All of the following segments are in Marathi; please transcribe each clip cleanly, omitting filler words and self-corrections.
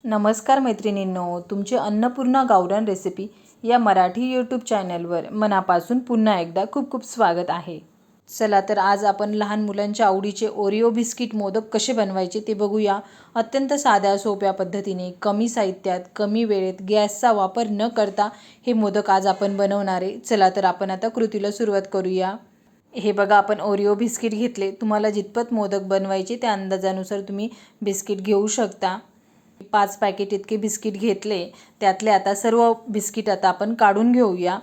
नमस्कार मैत्रिणींनो, तुमचे अन्नपूर्णा गावरान रेसिपी या मराठी यूट्यूब चॅनलवर मनापासून पुन्हा एकदा खूप खूप स्वागत आहे. चला तर आज आपण लहान मुलांच्या आवडीचे ओरिओ बिस्किट मोदक कसे बनवायचे ते बघूया. अत्यंत साध्या सोप्या पद्धतीने, कमी साहित्यात, कमी वेळेत, गॅसचा वापर न करता हे मोदक आज आपण बनवणार आहे. चला तर आपण आता कृतीला सुरुवात करूया. हे बघा, आपण ओरिओ बिस्किट घेतले. तुम्हाला जितपत मोदक बनवायचे त्या अंदाजानुसार तुम्ही बिस्किट घेऊ शकता. 5 पॅकेट इतके बिस्किट घेतले. त्यातले आता सर्व बिस्किट आता आपण काढून घेऊया.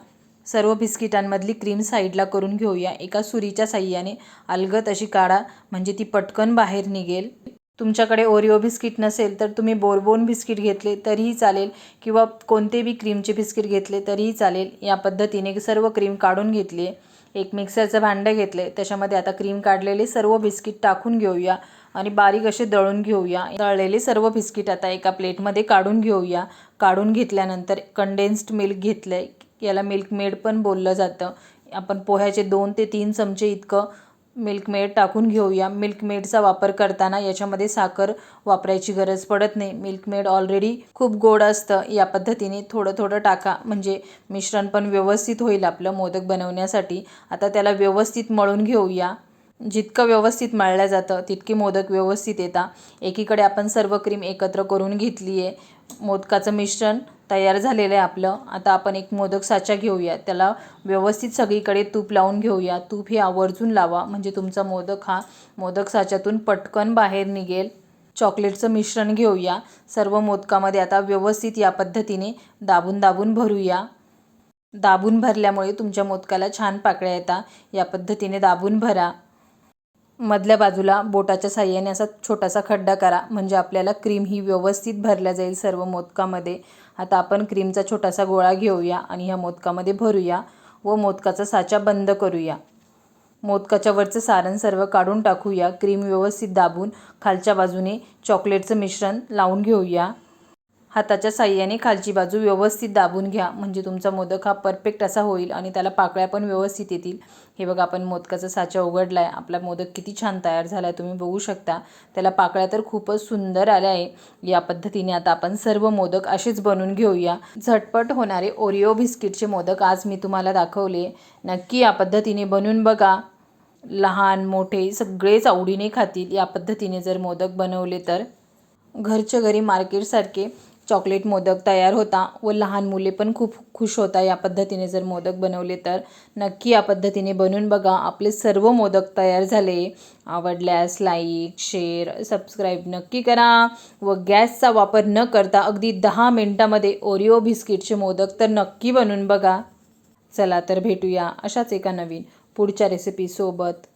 सर्व बिस्किटांमधली क्रीम साईडला करून घेऊया. एका सुरीच्या साहाय्याने अलगद अशी काढा, म्हणजे ती पटकन बाहेर निघेल. तुमच्याकडे ओरिओ बिस्किट नसेल तर तुम्ही बोरबोन बिस्किट घेतले तरीही चालेल, किंवा कोणते बी क्रीमचे बिस्किट घेतले तरीही चालेल. या पद्धतीने सर्व क्रीम काढून घेतली. एक मिक्सरचं भांडं घेतले. त्याच्यामध्ये आता क्रीम काढलेले सर्व बिस्किट टाकून घेऊया आणि बारीक असे दळून घेऊया. दळलेले सर्व बिस्किट आता एका प्लेटमध्ये काढून घेऊया. काढून घेतल्यानंतर कंडेन्स्ड मिल्क घेतलं आहे. याला मिल्क मेड पण बोललं जातं. आपण पोह्याचे 2 ते 3 चमचे इतकं मिल्क मेड टाकून घेऊया. मिल्क मेडचा वापर करताना याच्यामध्ये साखर वापरायची गरज पडत नाही. मिल्क मेड ऑलरेडी खूप गोड असतं. या पद्धतीने थोडं थोडं टाका, म्हणजे मिश्रण पण व्यवस्थित होईल आपलं मोदक बनवण्यासाठी. आता त्याला व्यवस्थित मळून घेऊया. जितकं व्यवस्थित मळलं जातं तितके मोदक व्यवस्थित येतात. एकीकडे आपण सर्व क्रीम एकत्र करून घेतली आहे. मोदकाचं मिश्रण तयार झालेलं आहे आपलं. आता आपण एक मोदक साचा घेऊया. त्याला व्यवस्थित सगळीकडे तूप लावून घेऊया. तूप हे आवर्जून लावा, म्हणजे तुमचा मोदक हा मोदक साच्यातून पटकन बाहेर निघेल. चॉकलेटचं मिश्रण घेऊया. सर्व मोदकामध्ये आता व्यवस्थित या पद्धतीने दाबून दाबून भरूया. दाबून भरल्यामुळे तुमच्या मोदकाला छान पाकळ्या येतात. या पद्धतीने दाबून भरा. मधल्या बाजूला बोटाच्या साहाय्याने असा छोटासा खड्डा करा, म्हणजे आपल्याला क्रीम ही व्यवस्थित भरल्या जाईल सर्व मोदकामध्ये. आता आपण क्रीमचा छोटासा गोळा घेऊया आणि ह्या मोदकामध्ये भरूया व मोदकाचा साचा बंद करूया. मोदकाच्या वरचं सारण सर्व काढून टाकूया. क्रीम व्यवस्थित दाबून खालच्या बाजूने चॉकलेटचं मिश्रण लावून घेऊया. हाताच्या साहाय्याने खालची बाजू व्यवस्थित दाबून घ्या, म्हणजे तुमचा मोदक हा परफेक्ट असा होईल आणि त्याला पाकळ्या पण व्यवस्थित येतील. हे बघा, आपण मोदकाचा साचा उघडला आहे. आपला मोदक किती छान तयार झाला आहे तुम्ही बघू शकता. त्याला पाकळ्या तर खूपच सुंदर आल्या आहे. या पद्धतीने आता आपण सर्व मोदक असेच बनवून घेऊया. झटपट होणारे ओरिओ बिस्किटचे मोदक आज मी तुम्हाला दाखवले. नक्की या पद्धतीने बनवून बघा. लहान मोठे सगळेच आवडीने खातील या पद्धतीने जर मोदक बनवले तर. घरच्या घरी मार्केटसारखे चॉकलेट मोदक तयार होता व लहान मुले पण खूप खुश होता या पद्धतीने जर मोदक बनवले तर. नक्की या पद्धतीने बनवून बघा. आपले सर्व मोदक तयार झाले. आवडल्यास लाईक, शेअर, सबस्क्राईब नक्की करा व गॅसचा वापर न करता अगदी 10 मिनिटामध्ये ओरिओ बिस्किटचे मोदक तर नक्की बनवून बघा. चला तर भेटूया अशाच एका नवीन पुढच्या रेसिपीसोबत.